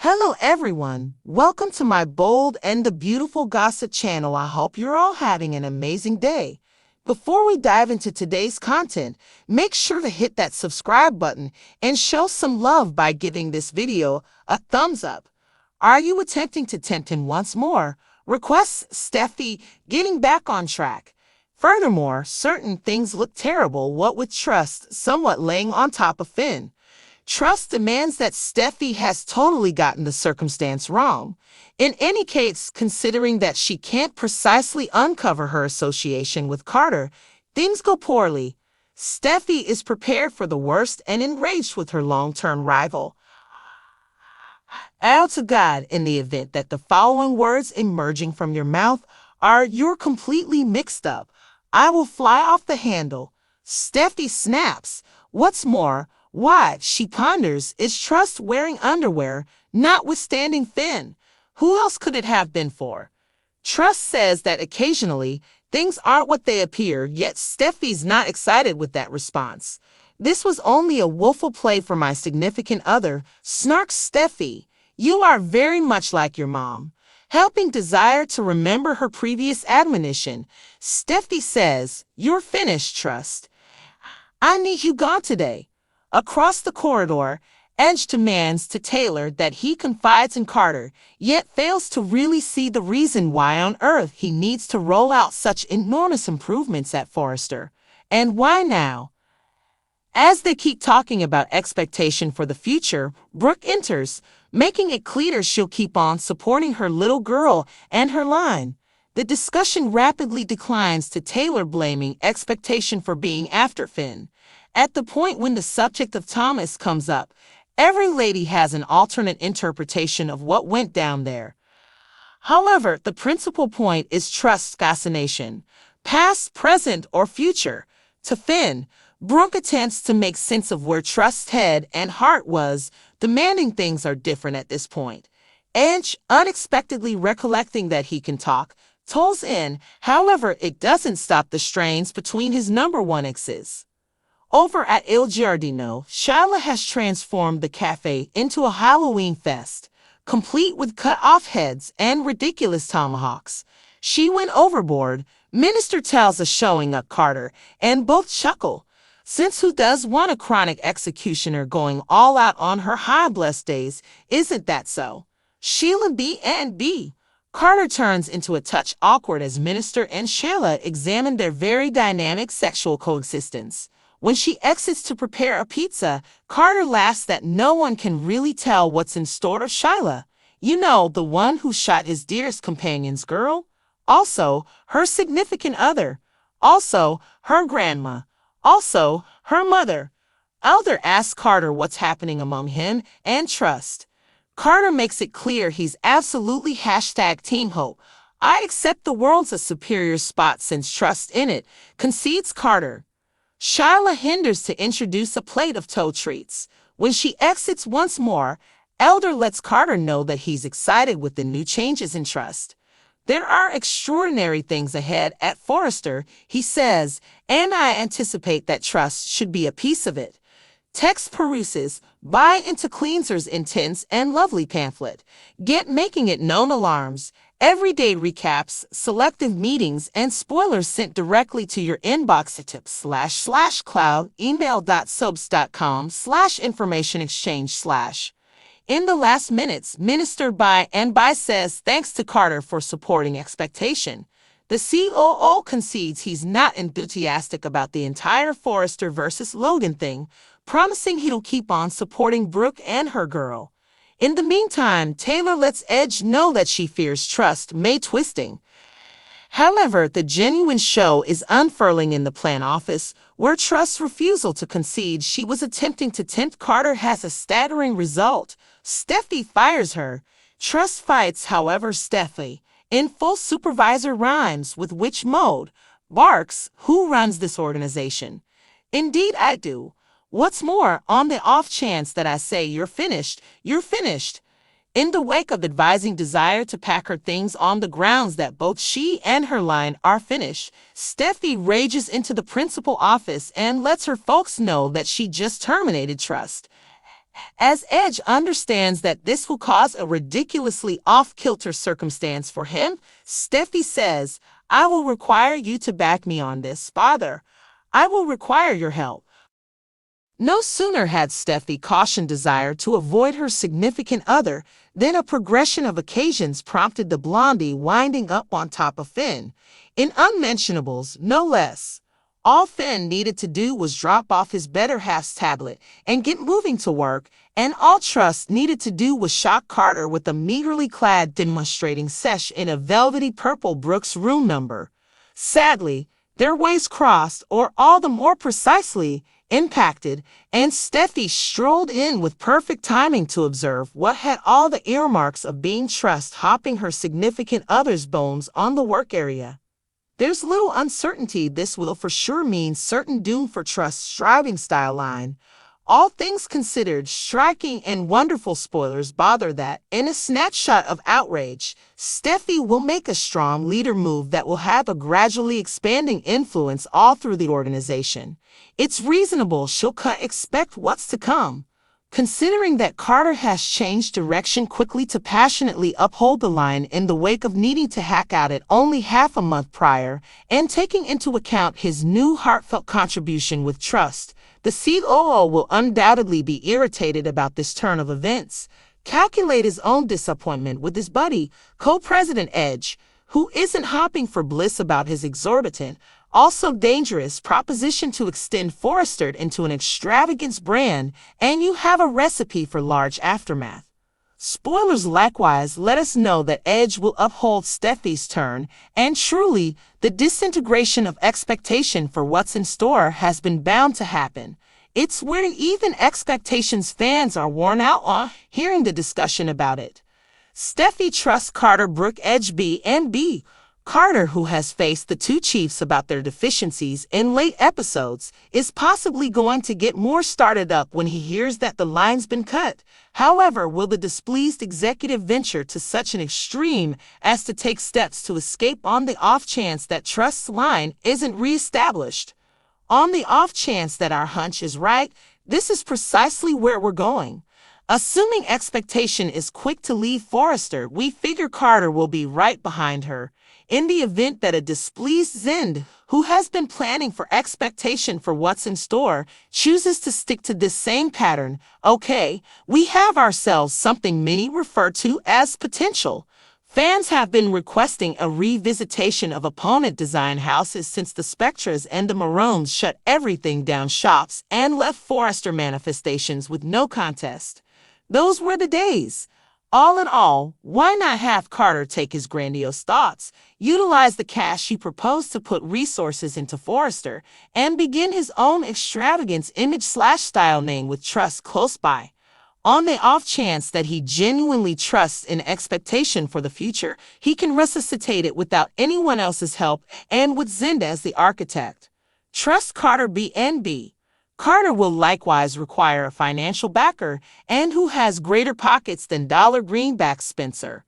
Hello everyone, welcome to my bold and the beautiful gossip channel. I hope you're all having an amazing day. Before we dive into today's content, make sure to hit that subscribe button and show some love by giving this video a thumbs up. Are you attempting to tempt him once more? Requests Steffi getting back on track. Furthermore, certain things look terrible, what with trust somewhat laying on top of Finn. Trust demands that Steffi has totally gotten the circumstance wrong. In any case, considering that she can't precisely uncover her association with Carter, things go poorly. Steffi is prepared for the worst and enraged with her long-term rival. Out to God, in the event that the following words emerging from your mouth are "you're completely mixed up, I will fly off the handle." Steffi snaps. What's more, why, she ponders, is Trust wearing underwear, notwithstanding Finn? Who else could it have been for? Trust says that occasionally things aren't what they appear, yet Steffi's not excited with that response. This was only a willful play for my significant other, snarks Steffi. You are very much like your mom. Helping Desire to remember her previous admonition, Steffi says, "You're finished, Trust. I need you gone today." Across the corridor, Edge demands to Taylor that he confides in Carter, yet fails to really see the reason why on earth he needs to roll out such enormous improvements at Forrester. And why now? As they keep talking about expectation for the future, Brooke enters, making it clear she'll keep on supporting her little girl and her line. The discussion rapidly declines to Taylor blaming expectation for being after Finn. At the point when the subject of Thomas comes up, every lady has an alternate interpretation of what went down there. However, the principal point is Trust's fascination, past, present, or future. To Finn, Brooke attempts to make sense of where Trust's head and heart was, demanding things are different at this point. Edge, unexpectedly recollecting that he can talk, tolls in. However, it doesn't stop the strains between his number one exes. Over at Il Giardino, Shyla has transformed the cafe into a Halloween fest, complete with cut-off heads and ridiculous tomahawks. She went overboard. Minister tells us showing up Carter, and both chuckle. Since who does want a chronic executioner going all out on her high-blessed days, isn't that so? Sheila B and B. Carter turns into a touch awkward as Minister and Sheila examine their very dynamic sexual coexistence. When she exits to prepare a pizza, Carter laughs that no one can really tell what's in store of Shyla. You know, the one who shot his dearest companion's girl? Also, her significant other. Also, her grandma. Also, her mother. Elder asks Carter what's happening among him and Trust. Carter makes it clear he's absolutely #Team Hope. I accept the world's a superior spot since Trust in it, concedes Carter. Shyla hinders to introduce a plate of toe treats. When she exits once more, Elder lets Carter know that he's excited with the new changes in Trust. There are extraordinary things ahead at Forrester, he says, and I anticipate that Trust should be a piece of it. Text peruses, buy into Cleanser's intense and lovely pamphlet. Get making it known alarms. Everyday recaps, selective meetings, and spoilers sent directly to your inbox at tip//cloud email.sobs.com/information exchange/. In the last minutes, Minister by says thanks to Carter for supporting expectation. The COO concedes he's not enthusiastic about the entire Forrester versus Logan thing, promising he'll keep on supporting Brooke and her girl. In the meantime, Taylor lets Edge know that she fears Trust may twisting. However, the genuine show is unfurling in the plan office, where Trust's refusal to concede she was attempting to tempt Carter has a staggering result. Steffi fires her. Trust fights, however, Steffi, in full supervisor rhymes with which mode, barks, "Who runs this organization?" "Indeed I do. What's more, on the off chance that I say you're finished, you're finished." In the wake of advising Desire to pack her things on the grounds that both she and her line are finished, Steffi rages into the principal office and lets her folks know that she just terminated Trust. As Edge understands that this will cause a ridiculously off-kilter circumstance for him, Steffi says, I will require you to back me on this, father. I will require your help. No sooner had Steffi cautioned Desire to avoid her significant other than a progression of occasions prompted the blondie winding up on top of Finn. In unmentionables, no less. All Finn needed to do was drop off his better half's tablet and get moving to work, and all Trust needed to do was shock Carter with a meagerly clad demonstrating sesh in a velvety purple Brooks room number. Sadly, their ways crossed, or all the more precisely, impacted, and Steffi strolled in with perfect timing to observe what had all the earmarks of being Trust hopping her significant other's bones on the work area. There's little uncertainty this will for sure mean certain doom for Trust's driving style line. All things considered, striking and wonderful spoilers bother that, in a snapshot of outrage, Steffi will make a strong leader move that will have a gradually expanding influence all through the organization. It's reasonable she'll expect what's to come. Considering that Carter has changed direction quickly to passionately uphold the line in the wake of needing to hack out it only half a month prior, and taking into account his new heartfelt contribution with Trust, the COO will undoubtedly be irritated about this turn of events. Calculate his own disappointment with his buddy, co-president Edge, who isn't hopping for bliss about his exorbitant, also dangerous proposition to extend Forrester into an extravagance brand, and you have a recipe for large aftermath. Spoilers likewise let us know that Edge will uphold Steffi's turn, and truly, the disintegration of expectation for what's in store has been bound to happen. It's where even expectations fans are worn out on hearing the discussion about it. Steffi trusts Carter Brooke Edge B and B. Carter, who has faced the two chiefs about their deficiencies in late episodes, is possibly going to get more started up when he hears that the line's been cut. However, will the displeased executive venture to such an extreme as to take steps to escape on the off chance that Trust's line isn't reestablished? On the off chance that our hunch is right, this is precisely where we're going. Assuming expectation is quick to leave Forrester, we figure Carter will be right behind her. In the event that a displeased Zend, who has been planning for expectation for what's in store, chooses to stick to this same pattern, okay, we have ourselves something many refer to as potential. Fans have been requesting a revisitation of opponent design houses since the Spectras and the Maroons shut everything down shops and left Forrester manifestations with no contest. Those were the days. All in all, why not have Carter take his grandiose thoughts, utilize the cash he proposed to put resources into Forrester, and begin his own extravagance image/style name with Trust close by? On the off chance that he genuinely trusts in expectation for the future, he can resuscitate it without anyone else's help and with Zend as the architect. Trust Carter B and B. Carter will likewise require a financial backer and who has greater pockets than Dollar Greenback Spencer.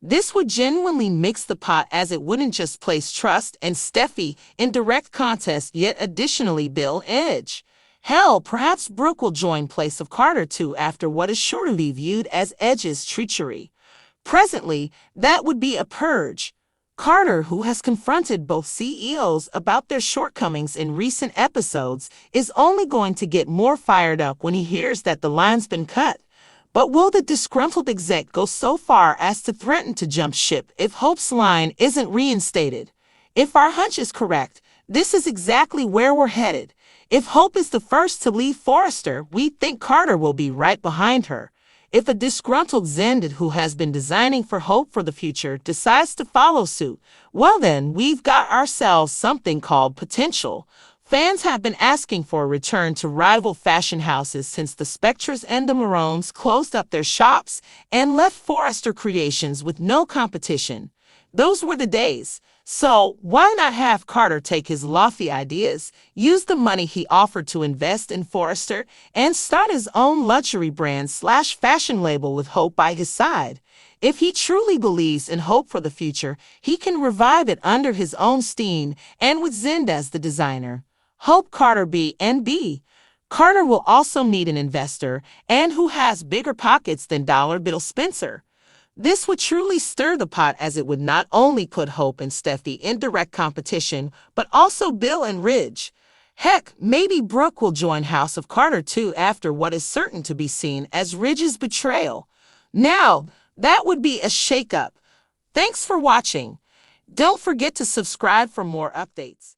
This would genuinely mix the pot as it wouldn't just place Trust and Steffi in direct contest, yet additionally Bill Edge. Hell, perhaps Brooke will join place of Carter too after what is sure to be viewed as Edge's treachery. Presently, that would be a purge. Carter, who has confronted both CEOs about their shortcomings in recent episodes, is only going to get more fired up when he hears that the line's been cut. But will the disgruntled exec go so far as to threaten to jump ship if Hope's line isn't reinstated? If our hunch is correct, this is exactly where we're headed. If Hope is the first to leave Forrester, we think Carter will be right behind her. If a disgruntled Zend who has been designing for Hope for the future decides to follow suit, well then, we've got ourselves something called potential. Fans have been asking for a return to rival fashion houses since the Spectras and the Maroons closed up their shops and left Forrester Creations with no competition. Those were the days. So why not have Carter take his lofty ideas, use the money he offered to invest in Forrester, and start his own luxury brand/fashion label with Hope by his side? If he truly believes in Hope for the future, he can revive it under his own steam and with Zend as the designer. Hope Carter B and B. Carter will also need an investor and who has bigger pockets than Dollar Bill Spencer. This would truly stir the pot as it would not only put Hope and Steffi in direct competition, but also Bill and Ridge. Heck, maybe Brooke will join House of Carter too after what is certain to be seen as Ridge's betrayal. Now, that would be a shakeup. Thanks for watching. Don't forget to subscribe for more updates.